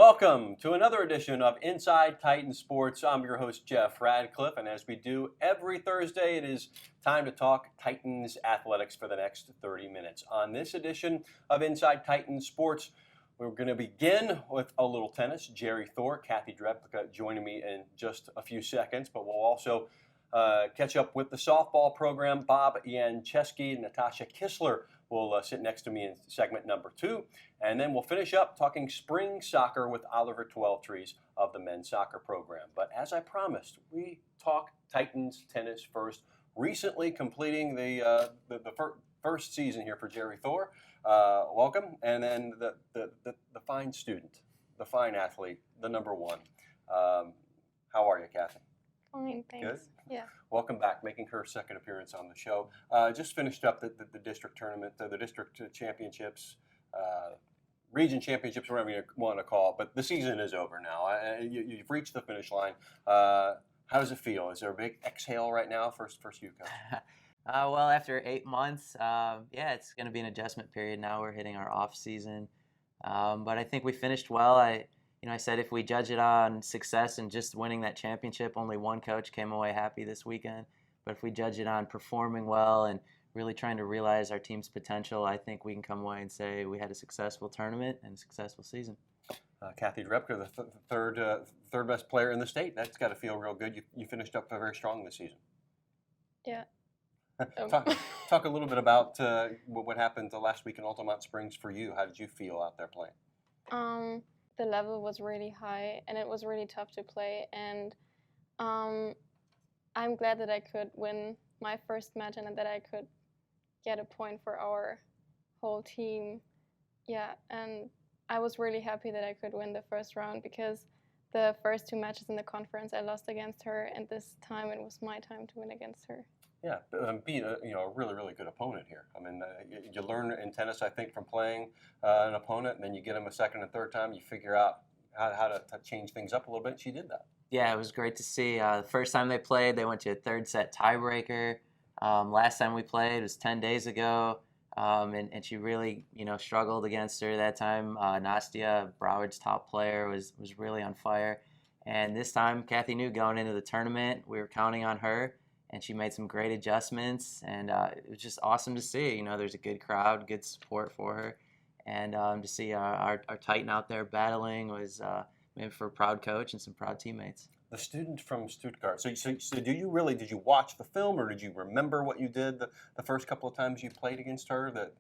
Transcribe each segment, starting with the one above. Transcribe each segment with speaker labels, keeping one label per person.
Speaker 1: Welcome to another edition of Inside Titan Sports. I'm your host, Jeff Radcliffe, and as we do every Thursday, it is time to talk Titans athletics for the next 30 minutes. On this edition of Inside Titan Sports, we're going to begin with a little tennis. Jerry Thor, Kathy Drepka joining me in just a few seconds, but we'll also catch up with the softball program. Bob Yancheski and Natasha Kistler will sit next to me in segment number 2. And then we'll finish up talking spring soccer with Oliver Twelvetrees of the men's soccer program. But as I promised, we talk Titans tennis first. Recently completing the first season here for Jerry Thor. Welcome. And then the fine student, the fine athlete, the number one. How are you, Kathy?
Speaker 2: Fine, thanks.
Speaker 1: Good?
Speaker 2: Yeah.
Speaker 1: Welcome back, making her second appearance on the show. Just finished up the district tournament, the district championships, region championships, whatever you want to call it. But the season is over now. You've reached the finish line. How does it feel? Is there a big exhale right now? First you go.
Speaker 3: Well, after 8 months, yeah, it's going to be an adjustment period now. We're hitting our off season. But I think we finished well. I said if we judge it on success and just winning that championship, only one coach came away happy this weekend. But if we judge it on performing well and really trying to realize our team's potential, I think we can come away and say we had a successful tournament and a successful season.
Speaker 1: Kathy Drepka, the third best player in the state. That's got to feel real good. You finished up very strong this season.
Speaker 2: Yeah.
Speaker 1: Talk a little bit about what happened the last week in Altamont Springs for you. How did you feel out there playing?
Speaker 2: The level was really high, and it was really tough to play. And I'm glad that I could win my first match and that I could get a point for our whole team. Yeah, and I was really happy that I could win the first round because the first 2 matches in the conference I lost against her, and this time it was my time to win against her.
Speaker 1: Yeah, being a really, really good opponent here. I mean, you learn in tennis, I think, from playing an opponent, and then you get them a second and third time, you figure out how to change things up a little bit. She did that.
Speaker 3: Yeah, it was great to see. The first time they played, they went to a third set tiebreaker. Last time we played was 10 days ago, and she really, struggled against her that time. Nastia, Broward's top player, was really on fire. And this time, Kathy knew going into the tournament, we were counting on her. And she made some great adjustments, and it was just awesome to see. There's a good crowd, good support for her, and to see our Titan out there battling was maybe for a proud coach and some proud teammates.
Speaker 1: The student from Stuttgart. So did you watch the film, or did you remember what you did the first couple of times you played against her?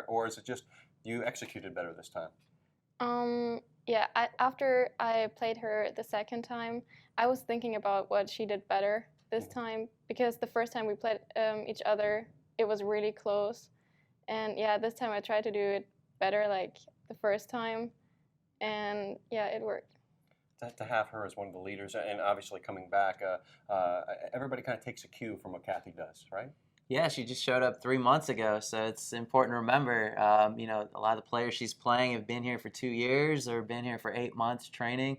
Speaker 1: Or is it just you executed better this time?
Speaker 2: Yeah. After I played her the second time, I was thinking about what she did better this time, because the first time we played each other, it was really close. And yeah, this time I tried to do it better like the first time. And yeah, it worked.
Speaker 1: To have her as one of the leaders, and obviously coming back, everybody kind of takes a cue from what Kathy does, right?
Speaker 3: Yeah, she just showed up 3 months ago, so it's important to remember, a lot of the players she's playing have been here for 2 years or been here for 8 months training.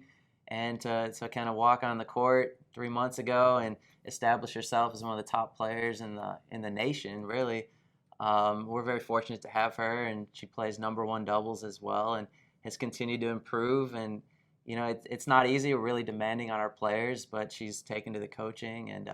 Speaker 3: And to kind of walk on the court 3 months ago and establish herself as one of the top players in the nation, really, we're very fortunate to have her. And she plays number 1 doubles as well, and has continued to improve. And it's not easy. We're really demanding on our players, but she's taken to the coaching and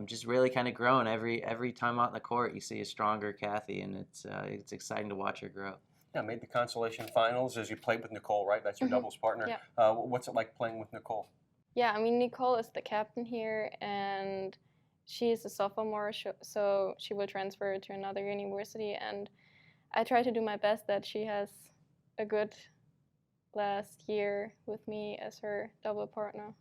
Speaker 3: just really kind of grown. Every time out in the court, you see a stronger Kathy, and it's exciting to watch her grow.
Speaker 1: Yeah, made the consolation finals as you played with Nicole, right? That's your doubles partner.
Speaker 2: Yeah.
Speaker 1: What's it like playing with Nicole?
Speaker 2: Yeah, I mean, Nicole is the captain here, and she's a sophomore, so she will transfer to another university. And I try to do my best that she has a good last year with me as her double partner.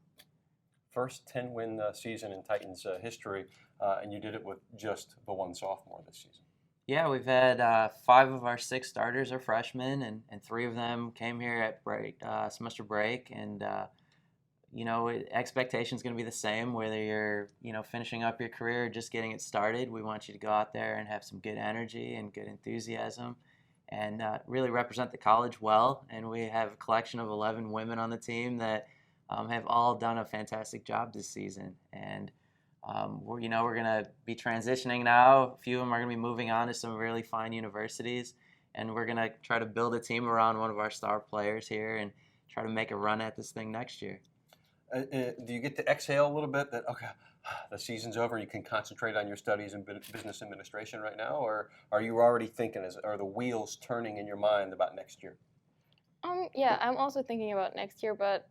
Speaker 1: First 10-win season in Titans history, and you did it with just the one sophomore this season.
Speaker 3: Yeah, we've had 5 of our 6 starters are freshmen, and 3 of them came here at semester break. And expectation's going to be the same whether you're finishing up your career or just getting it started. We want you to go out there and have some good energy and good enthusiasm, and really represent the college well. And we have a collection of 11 women on the team that have all done a fantastic job this season. And we're going to be transitioning now. A few of them are going to be moving on to some really fine universities, and we're going to try to build a team around one of our star players here and try to make a run at this thing next year.
Speaker 1: Do you get to exhale a little bit that, okay, the season's over, you can concentrate on your studies in business administration right now, or are you already thinking, are the wheels turning in your mind about next year?
Speaker 2: Yeah, I'm also thinking about next year, but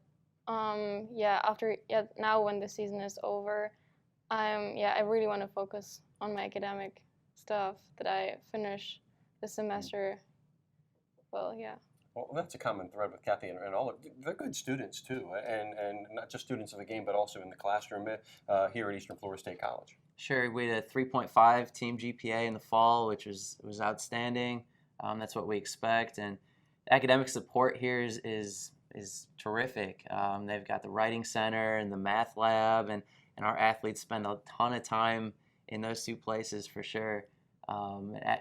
Speaker 2: now when the season is over, I really want to focus on my academic stuff, that I finish the semester. Well, yeah.
Speaker 1: Well, that's a common thread with Kathy and all of they're good students too, and not just students of the game, but also in the classroom here at Eastern Florida State College.
Speaker 3: Sure, we had a 3.5 team GPA in the fall, which was outstanding. That's what we expect, and academic support here is terrific. They've got the writing center and the math lab, and our athletes spend a ton of time in those two places for sure.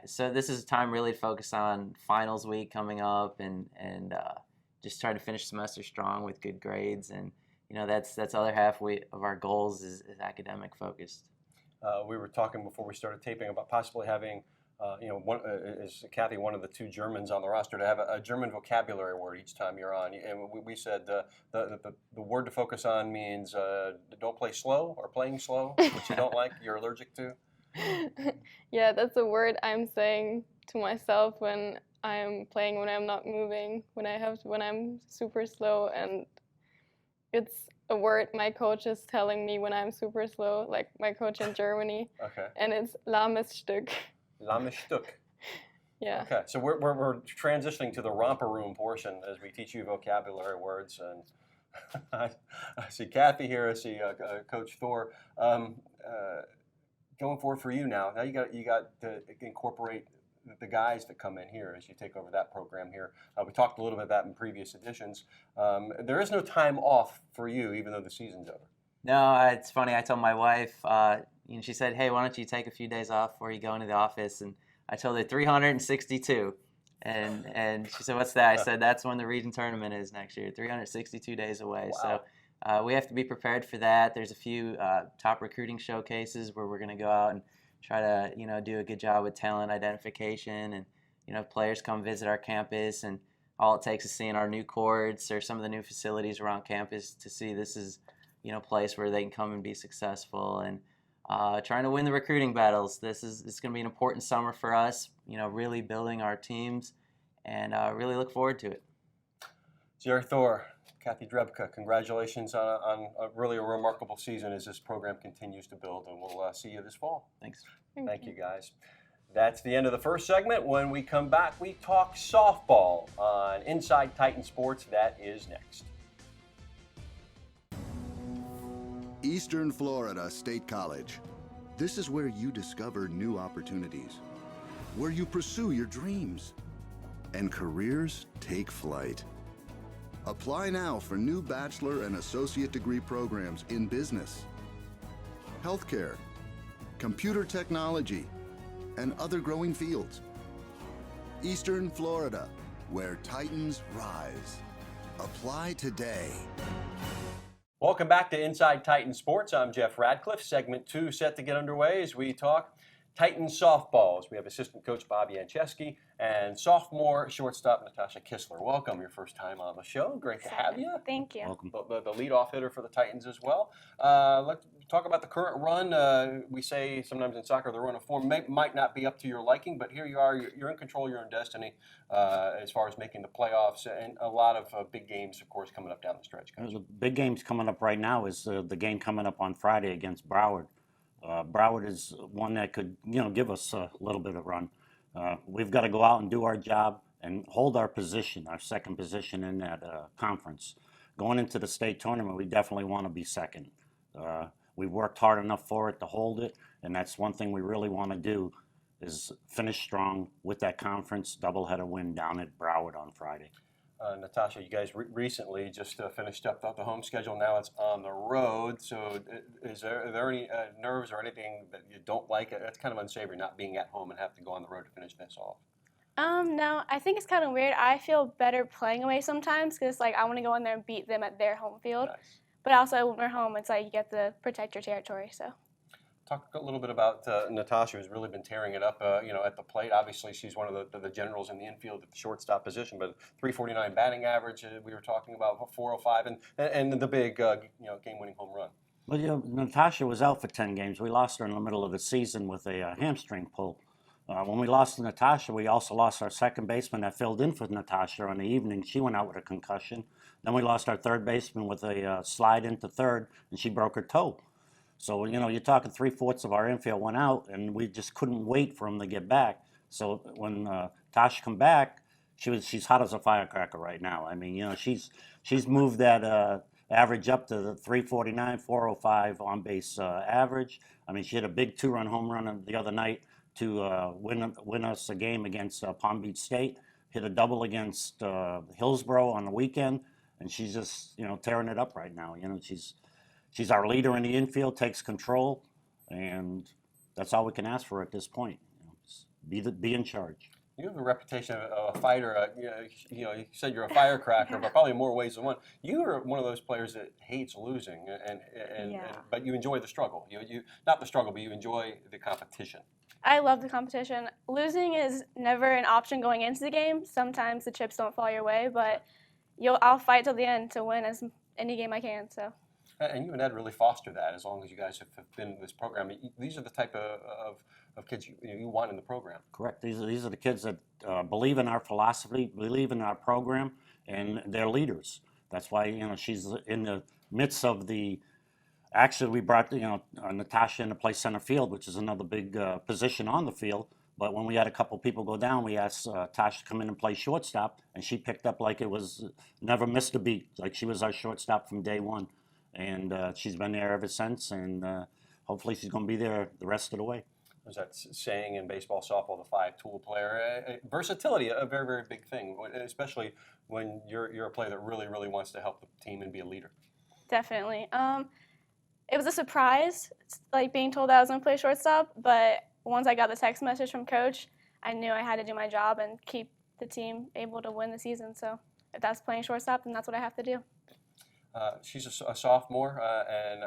Speaker 3: So this is a time really to focus on finals week coming up, and just try to finish semester strong with good grades. And that's the other half of our goals is academic focused.
Speaker 1: We were talking before we started taping about possibly having, is Kathy one of the two Germans on the roster, to have a German vocabulary word each time you're on. And we said the word to focus on means don't play slow, or playing slow, which you don't like, you're allergic to.
Speaker 2: Yeah, that's a word I'm saying to myself when I'm playing, when I'm not moving, when I'm super slow, and it's a word my coach is telling me when I'm super slow, like my coach in Germany.
Speaker 1: Okay.
Speaker 2: And it's lahmes Stück.
Speaker 1: Lahmes Stück.
Speaker 2: Yeah.
Speaker 1: Okay, so we're transitioning to the romper room portion as we teach you vocabulary words, and I see Kathy here. I see Coach Thor. Going forward for you now you got to incorporate the guys that come in here as you take over that program here. We talked a little bit about that in previous editions. There is no time off for you, even though the season's over.
Speaker 3: No, it's funny. I told my wife, she said, "Hey, why don't you take a few days off before you go into the office?" And I told her 362, and she said, "What's that?" I said, "That's when the region tournament is next year. 362 days away."
Speaker 1: Wow.
Speaker 3: So. We have to be prepared for that. There's a few top recruiting showcases where we're going to go out and try to, do a good job with talent identification, and, players come visit our campus, and all it takes is seeing our new courts or some of the new facilities around campus to see this is, a place where they can come and be successful, and trying to win the recruiting battles. It's going to be an important summer for us, really building our teams, and really look forward to it.
Speaker 1: Jerry Thor, Kathy Drebka, congratulations on a really remarkable season as this program continues to build, and we'll see you this fall.
Speaker 3: Thanks.
Speaker 1: Thank you, guys. That's the end of the first segment. When we come back, we talk softball on Inside Titan Sports. That is next.
Speaker 4: Eastern Florida State College. This is where you discover new opportunities, where you pursue your dreams, and careers take flight. Apply now for new bachelor and associate degree programs in business, healthcare, computer technology, and other growing fields. Eastern Florida, where Titans rise. Apply today.
Speaker 1: Welcome back to Inside Titan Sports. I'm Jeff Radcliffe. Segment 2 set to get underway as we talk Titans softballs. We have assistant coach Bob Yancheski and sophomore shortstop Natasha Kistler. Welcome, your first time on the show. Great to have you.
Speaker 5: Thank you.
Speaker 1: Welcome. The leadoff hitter for the Titans as well. Let's talk about the current run. We say sometimes in soccer the run of form might not be up to your liking, but here you are. You're in control of your own destiny as far as making the playoffs, and a lot of big games, of course, coming up down the stretch.
Speaker 6: The big games coming up right now is the game coming up on Friday against Broward. Broward is one that could, give us a little bit of run. We've got to go out and do our job and hold our position, our second position in that conference. Going into the state tournament, we definitely want to be second. We've worked hard enough for it to hold it, and that's one thing we really want to do is finish strong with that conference doubleheader win down at Broward on Friday.
Speaker 1: Natasha, you guys recently just finished up the home schedule. Now it's on the road. So are there any nerves or anything that you don't like? It's kind of unsavory not being at home and have to go on the road to finish this off.
Speaker 5: No, I think it's kind of weird. I feel better playing away sometimes because, I want to go in there and beat them at their home field.
Speaker 1: Nice.
Speaker 5: But also, when we're home, it's like you get to protect your territory, so.
Speaker 1: Talk a little bit about Natasha, who's really been tearing it up, at the plate. Obviously, she's one of the generals in the infield at the shortstop position, but 349 batting average. We were talking about 405, and the big, game-winning home run.
Speaker 6: Well, Natasha was out for 10 games. We lost her in the middle of the season with a hamstring pull. When we lost Natasha, we also lost our second baseman that filled in for Natasha on the evening. She went out with a concussion. Then we lost our third baseman with a slide into third, and she broke her toe. So, you're talking 3/4 of our infield went out, and we just couldn't wait for them to get back. So when Tasha come back, she's hot as a firecracker right now. I mean, she's moved that average up to the 349, 405 on base average. I mean, she hit a big 2-run home run the other night to win us a game against Palm Beach State. Hit a double against Hillsborough on the weekend, and she's just tearing it up right now. She's our leader in the infield, takes control, and that's all we can ask for at this point. Just be in charge.
Speaker 1: You have a reputation of a fighter. You said you're a firecracker, but probably in more ways than one. You are one of those players that hates losing, but you enjoy the struggle. You not the struggle, but you enjoy the competition.
Speaker 5: I love the competition. Losing is never an option going into the game. Sometimes the chips don't fall your way, but I'll fight till the end to win any game I can. So.
Speaker 1: And you and Ed really foster that as long as you guys have been in this program. These are the type of kids you want in the program.
Speaker 6: Correct. These are the kids that believe in our philosophy, believe in our program, and they're leaders. That's why she's in the midst of the. Actually, we brought Natasha in to play center field, which is another big position on the field. But when we had a couple people go down, we asked Tasha to come in and play shortstop, and she picked up like it was never missed a beat, like she was our shortstop from day one. And she's been there ever since, and hopefully she's going to be there the rest of the way.
Speaker 1: There's that saying in baseball, softball, the 5-tool player. Versatility, a very, very big thing, especially when you're a player that really, really wants to help the team and be a leader.
Speaker 5: Definitely. It was a surprise, like being told that I was going to play shortstop, but once I got the text message from Coach, I knew I had to do my job and keep the team able to win the season. So if that's playing shortstop, then that's what I have to do.
Speaker 1: She's a sophomore, and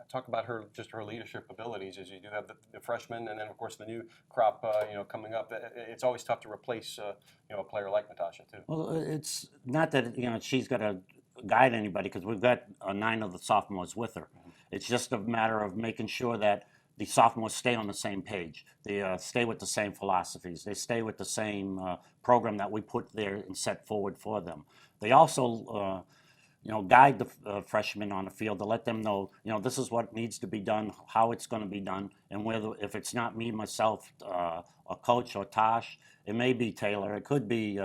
Speaker 1: talk about her leadership abilities. As you do have the freshmen, and then of course the new crop, coming up. It's always tough to replace, a player like Natasha too.
Speaker 6: Well, it's not that she's got to guide anybody because we've got 9 of the sophomores with her. It's just a matter of making sure that the sophomores stay on the same page. They stay with the same philosophies. They stay with the same program that we put there and set forward for them. They also guide the freshmen on the field to let them know, this is what needs to be done, how it's going to be done, and whether if it's not me, myself, a coach or Tosh, it may be Taylor, it could be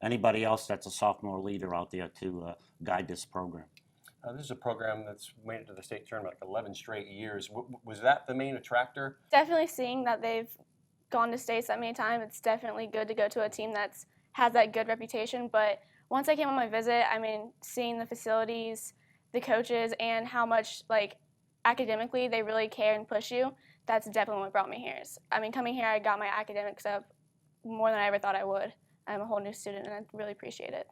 Speaker 6: anybody else that's a sophomore leader out there to guide this program.
Speaker 1: This is a program that's made it to the state tournament like 11 straight years. Was that the main attractor?
Speaker 5: Definitely seeing that they've gone to states that many times, it's definitely good to go to a team that has that good reputation, but once I came on my visit, seeing the facilities, the coaches, and how much, academically they really care and push you, that's definitely what brought me here. Coming here, I got my academics up more than I ever thought I would. I'm a whole new student, and I really appreciate it.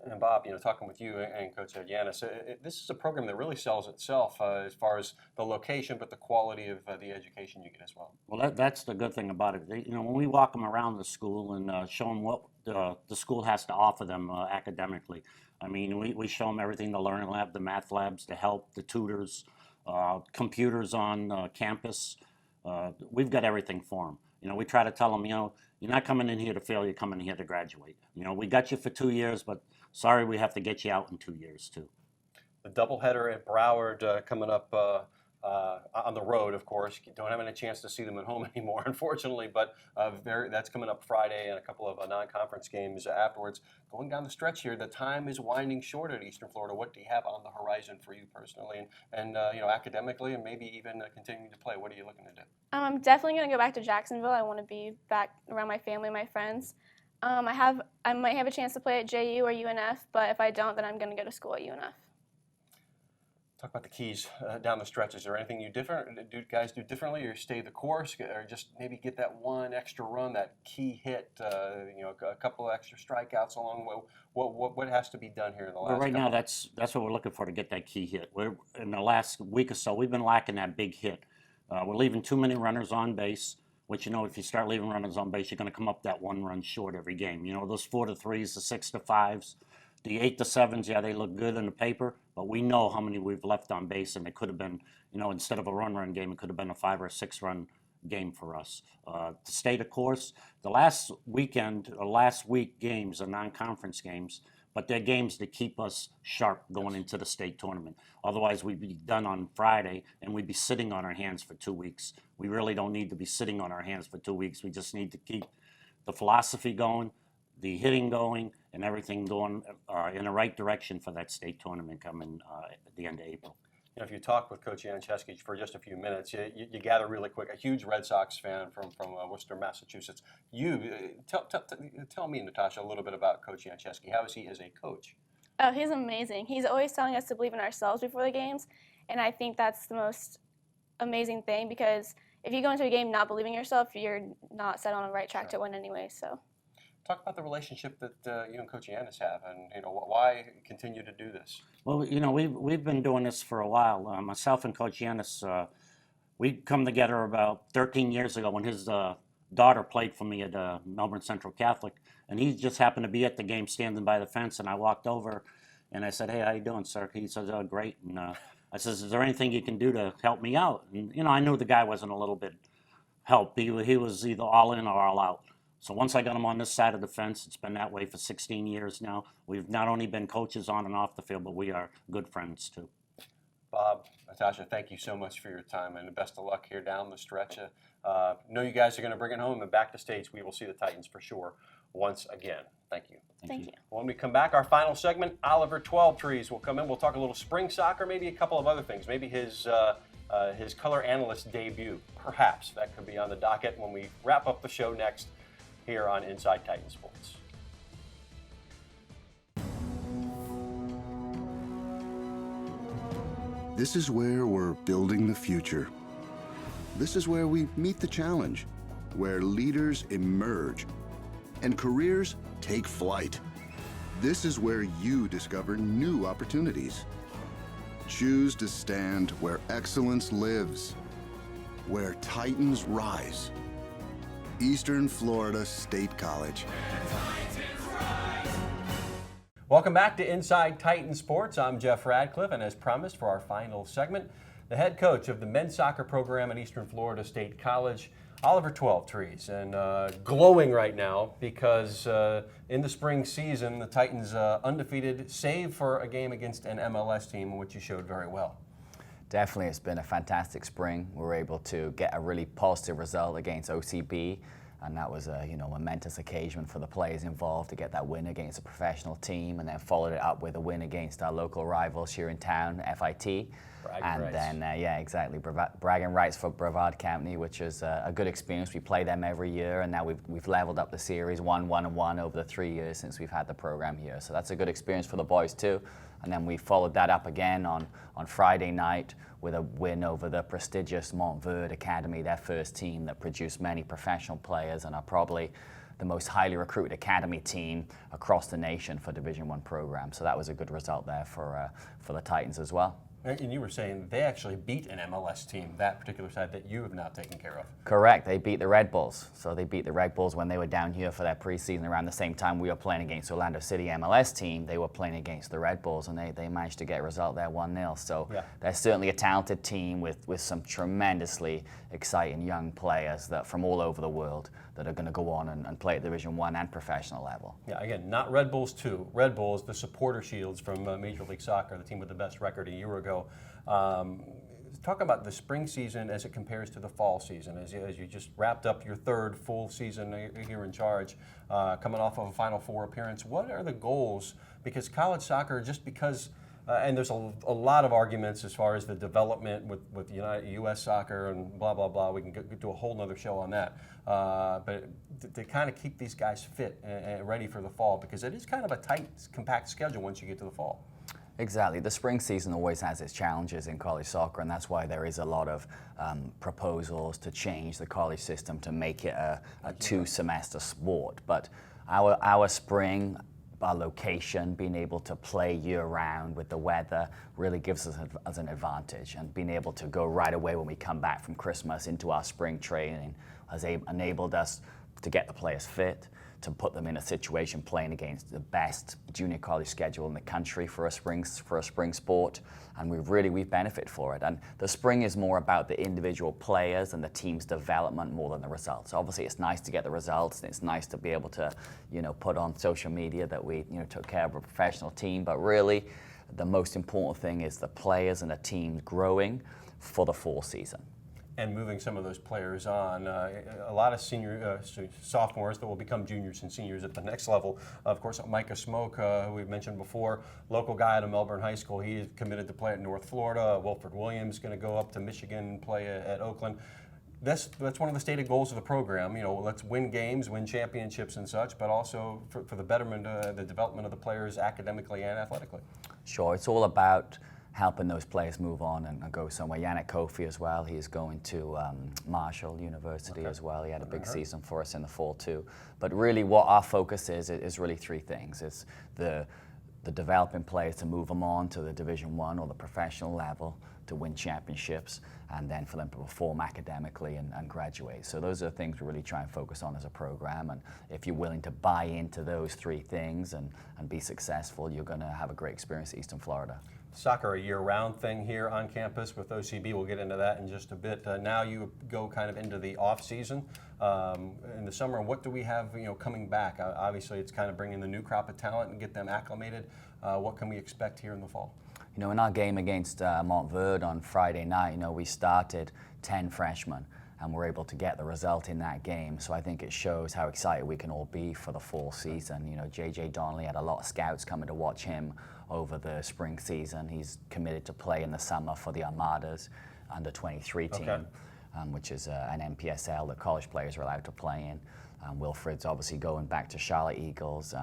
Speaker 1: And Bob, talking with you and Coach Yanis, this is a program that really sells itself as far as the location, but the quality of the education you get as well.
Speaker 6: Well, that's the good thing about it. When we walk them around the school and show them what the school has to offer them academically, we show them everything: the learning lab, the math labs, the help, the tutors, computers on campus. We've got everything for them. We try to tell them, you're not coming in here to fail, you're coming in here to graduate. We got you for 2 years, but sorry, we have to get you out in 2 years too.
Speaker 1: The doubleheader at Broward coming up on the road, of course. You don't have any chance to see them at home anymore, unfortunately, but that's coming up Friday and a couple of non-conference games afterwards. Going down the stretch here, the time is winding short at Eastern Florida. What do you have on the horizon for you personally and academically, and maybe even continuing to play? What are you looking to do?
Speaker 5: I'm definitely going to go back to Jacksonville. I want to be back around my family, my friends. I might have a chance to play at JU or UNF, but if I don't, then I'm going to go to school at UNF.
Speaker 1: Talk about the keys down the stretch. Is there anything you guys do differently, or stay the course, or just maybe get that one extra run, that key hit, a couple of extra strikeouts along the way? What has to be done here in the last?
Speaker 6: Well, right now, that's what we're looking for, to get that key hit. In the last week or so, we've been lacking that big hit. We're leaving too many runners on base, which, if you start leaving runners on base, you're going to come up that 1 run short every game. Those 4-3s, the 6-5s, the 8-7s, yeah, they look good on the paper, but we know how many we've left on base, and it could have been, instead of a run game, it could have been a 5 or 6 run game for us. To stay the course, the last week games are non-conference games, but they're games that keep us sharp going into the state tournament. Otherwise, we'd be done on Friday, and we'd be sitting on our hands for 2 weeks. We really don't need to be sitting on our hands for 2 weeks. We just need to keep the philosophy going, the hitting going, and everything going in the right direction for that state tournament coming at the end of April.
Speaker 1: If you talk with Coach Janciski for just a few minutes, you gather really quick. A huge Red Sox fan from Worcester, Massachusetts. Tell me, Natasha, a little bit about Coach Janciski. How is he as a coach?
Speaker 5: Oh, he's amazing. He's always telling us to believe in ourselves before the games, and I think that's the most amazing thing, because if you go into a game not believing in yourself, you're not set on the right track to win anyway. So,
Speaker 1: talk about the relationship that you and Coach Yanis have, and why continue to do this.
Speaker 6: Well, we've been doing this for a while. Myself and Coach Yanis, we come together about 13 years ago when his daughter played for me at Melbourne Central Catholic, and he just happened to be at the game standing by the fence, and I walked over and I said, "Hey, how you doing, sir?" He said, "Oh, great." And I says, "Is there anything you can do to help me out?" And I knew the guy wasn't a little bit help. He was either all in or all out. So once I got him on this side of the fence, it's been that way for 16 years now. We've not only been coaches on and off the field, but we are good friends too.
Speaker 1: Bob, Natasha, thank you so much for your time, and best of luck here down the stretch. Know you guys are going to bring it home, and back to states, we will see the Titans for sure once again. Thank you.
Speaker 5: thank you.
Speaker 1: When we come back, our final segment, Oliver 12trees will come in. We'll talk a little spring soccer, maybe a couple of other things. Maybe his color analyst debut, perhaps. That could be on the docket when we wrap up the show next here on Inside Titan Sports.
Speaker 4: This is where we're building the future. This is where we meet the challenge, where leaders emerge and careers take flight. This is where you discover new opportunities. Choose to stand where excellence lives, where Titans rise. Eastern Florida State College.
Speaker 1: Welcome back to Inside Titan Sports. I'm Jeff Radcliffe, and as promised for our final segment, the head coach of the men's soccer program at Eastern Florida State College, Oliver 12trees, and glowing right now because in the spring season, the Titans undefeated, save for a game against an MLS team, which you showed very well.
Speaker 7: Definitely, it's been a fantastic spring. We were able to get a really positive result against OCB, and that was a momentous occasion for the players involved to get that win against a professional team, and then followed it up with a win against our local rivals here in town, FIT. Bragging rights for Brevard County, which is a good experience. We play them every year, and now we've leveled up the series 1-1-1 over the 3 years since we've had the program here. So that's a good experience for the boys too. And then we followed that up again on Friday night with a win over the prestigious Montverde Academy, their first team that produced many professional players and are probably the most highly recruited academy team across the nation for Division I program. So that was a good result there for the Titans as well.
Speaker 1: And you were saying they actually beat an MLS team, that particular side that you have now taken care of.
Speaker 7: Correct. They beat the Red Bulls. So they beat the Red Bulls when they were down here for their preseason around the same time we were playing against Orlando City MLS team. They were playing against the Red Bulls, and they managed to get a result there 1-0. So they're certainly a talented team with some tremendously exciting young players that from all over the world that are going to go on and play at Division I and professional level.
Speaker 1: Yeah, again, not Red Bulls 2. Red Bulls, the supporter shields from Major League Soccer, the team with the best record a year ago. Talk about the spring season as it compares to the fall season, as you just wrapped up your third full season here in charge, coming off of a Final Four appearance. What are the goals? Because college soccer, just because, and there's a lot of arguments as far as the development with U.S. soccer and blah, blah, blah. We can do a whole nother show on that. But to kind of keep these guys fit and ready for the fall, because it is kind of a tight, compact schedule once you get to the fall.
Speaker 7: Exactly. The spring season always has its challenges in college soccer, and that's why there is a lot of proposals to change the college system to make it a two-semester sport. But our spring, our location, being able to play year-round with the weather really gives us an advantage. And being able to go right away when we come back from Christmas into our spring training has enabled us to get the players fit, to put them in a situation playing against the best junior college schedule in the country for a spring sport, and we've benefited for it. And the spring is more about the individual players and the team's development more than the results. Obviously, it's nice to get the results, and it's nice to be able to, put on social media that we, took care of a professional team. But really, the most important thing is the players and the team growing for the fall season.
Speaker 1: And moving some of those players on. A lot of sophomores that will become juniors and seniors at the next level. Of course, Micah Smoke, who we've mentioned before, local guy out of Melbourne High School. He is committed to play at North Florida. Wilfred Williams is going to go up to Michigan and play at Oakland. That's one of the stated goals of the program. Let's win games, win championships and such, but also for the betterment, the development of the players academically and athletically.
Speaker 7: Sure, it's all about helping those players move on and go somewhere. Yannick Kofi as well, he's going to Marshall University as well. He had a big season for us in the fall too. But really what our focus is really three things. It's the developing players to move them on to the Division I or the professional level to win championships, and then for them to perform academically and graduate. So those are the things we really try and focus on as a program, and if you're willing to buy into those three things and be successful, you're going to have a great experience at Eastern Florida.
Speaker 1: Soccer a year-round thing here on campus with OCB. We'll get into that in just a bit. Now you go kind of into the off-season. In the summer, what do we have coming back? Obviously, it's kind of bringing the new crop of talent and get them acclimated. What can we expect here in the fall?
Speaker 7: In our game against Montverde on Friday night, we started 10 freshmen and were able to get the result in that game. So I think it shows how excited we can all be for the fall season. JJ Donnelly had a lot of scouts coming to watch him over the spring season. He's committed to play in the summer for the Armadas under 23 team, which is an NPSL that college players are allowed to play in. Wilfred's obviously going back to Charlotte Eagles.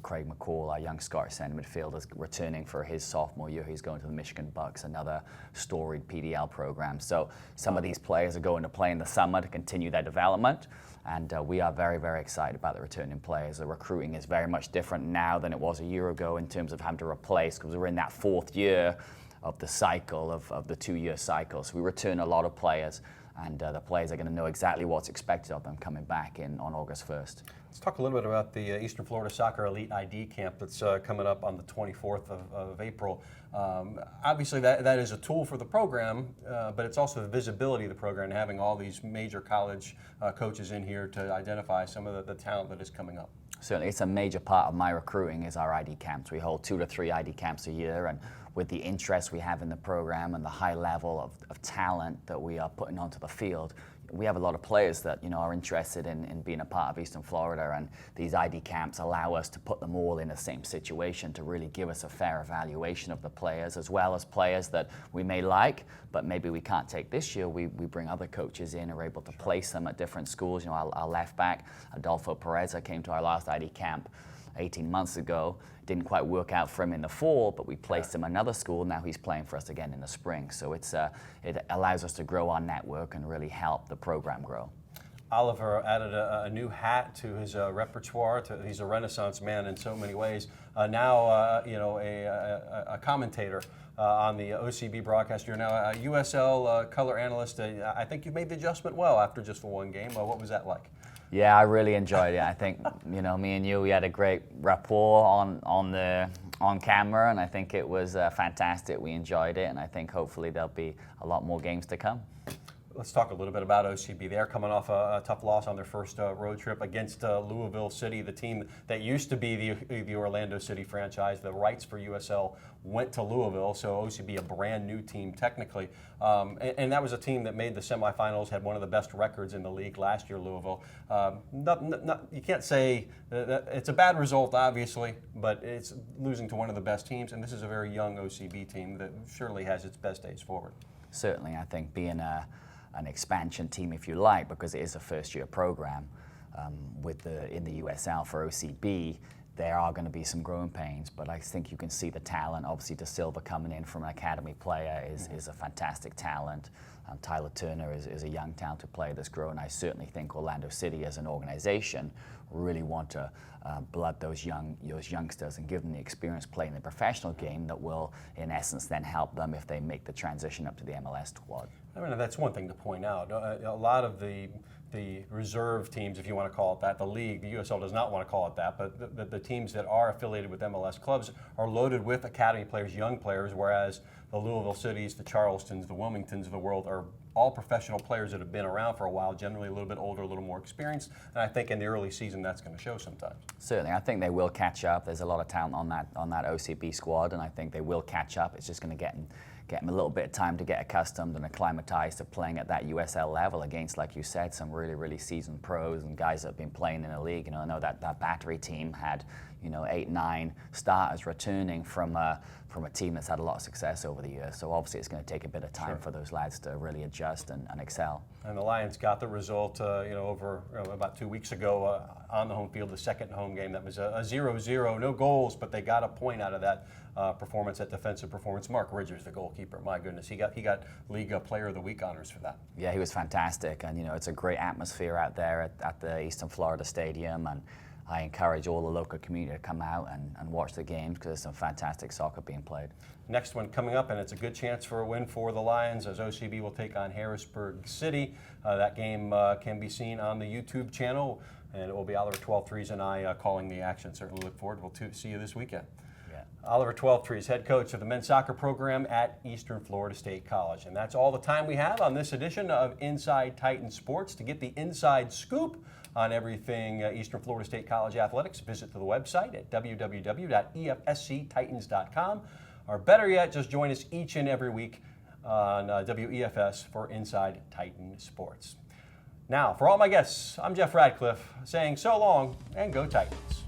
Speaker 7: Craig McCall, our young Scottish centre midfielder, is returning for his sophomore year. He's going to the Michigan Bucks, another storied PDL program. So some of these players are going to play in the summer to continue their development. And we are very, very excited about the returning players. The recruiting is very much different now than it was a year ago in terms of having to replace, because we're in that fourth year of the cycle, of the 2-year cycle. So we return a lot of players, and the players are going to know exactly what's expected of them coming back on August 1st.
Speaker 1: Let's talk a little bit about the Eastern Florida Soccer Elite ID Camp that's coming up on the 24th of April. Obviously, that is a tool for the program, but it's also the visibility of the program and having all these major college coaches in here to identify some of the talent that is coming up.
Speaker 7: Certainly, it's a major part of my recruiting is our ID camps. We hold 2 to 3 ID camps a year, and with the interest we have in the program and the high level of talent that we are putting onto the field, we have a lot of players that are interested in being a part of Eastern Florida, and these ID camps allow us to put them all in the same situation to really give us a fair evaluation of the players, as well as players that we may like, but maybe we can't take this year. We bring other coaches in and are able to place them at different schools. Our left back, Adolfo Perez, came to our last ID camp 18 months ago. Didn't quite work out for him in the fall, but we placed him another school. Now he's playing for us again in the spring. So it allows us to grow our network and really help the program grow.
Speaker 1: Oliver added a new hat to his repertoire. He's a Renaissance man in so many ways. Now, a commentator on the OCB broadcast. You're now a USL color analyst. I think you made the adjustment well after just the one game. What was that like?
Speaker 7: Yeah, I really enjoyed it. I think me and you, we had a great rapport on camera, and I think it was fantastic. We enjoyed it, and I think hopefully there'll be a lot more games to come.
Speaker 1: Let's talk a little bit about OCB. They're coming off a tough loss on their first road trip against Louisville City, the team that used to be the Orlando City franchise. The rights for USL went to Louisville, so OCB a brand new team technically. And that was a team that made the semifinals, had one of the best records in the league last year, Louisville. You can't say that it's a bad result, obviously, but it's losing to one of the best teams, and this is a very young OCB team that surely has its best days forward.
Speaker 7: Certainly, I think being an expansion team, if you like, because it is a first-year program in the USL for OCB, there are going to be some growing pains, but I think you can see the talent. Obviously, De Silva coming in from an academy player is a fantastic talent. Tyler Turner is a young, talented player that's grown. I certainly think Orlando City, as an organization, really want to blood those youngsters and give them the experience playing the professional game that will, in essence, then help them if they make the transition up to the MLS squad.
Speaker 1: I mean, that's one thing to point out. A lot of the reserve teams, if you want to call it that, the league, the USL does not want to call it that, but the teams that are affiliated with MLS clubs are loaded with academy players, young players, whereas the Louisville Cities, the Charlestons, the Wilmingtons of the world are all professional players that have been around for a while, generally a little bit older, a little more experienced, and I think in the early season that's going to show sometimes.
Speaker 7: Certainly, I think they will catch up. There's a lot of talent on that OCB squad, and I think they will catch up. It's just going to get them a little bit of time to get accustomed and acclimatized to playing at that USL level against, like you said, some really, really seasoned pros and guys that have been playing in the league. You know, I know that Battery team had, 8, 9 starters returning from a team that's had a lot of success over the years. So obviously it's going to take a bit of time for those lads to really adjust and excel. And
Speaker 1: the Lions got the result, over about 2 weeks ago on the home field, the second home game. That was a 0-0, no goals, but they got a point out of that performance, that defensive performance. Mark Ridgers, the goalkeeper, my goodness, he got League Player of the Week honors for that.
Speaker 7: Yeah, he was fantastic, and it's a great atmosphere out there at the Eastern Florida Stadium, and I encourage all the local community to come out and watch the games because there's some fantastic soccer being played.
Speaker 1: Next one coming up, and it's a good chance for a win for the Lions as OCB will take on Harrisburg City. That game can be seen on the YouTube channel, and it will be Oliver Twelvetrees and I calling the action. Certainly look forward. We'll see you this weekend. Yeah. Oliver Twelvetrees, head coach of the men's soccer program at Eastern Florida State College. And that's all the time we have on this edition of Inside Titan Sports. To get the inside scoop on everything Eastern Florida State College athletics, visit the website at www.efsctitans.com. Or better yet, just join us each and every week on WEFS for Inside Titan Sports. Now, for all my guests, I'm Jeff Radcliffe saying so long and go Titans.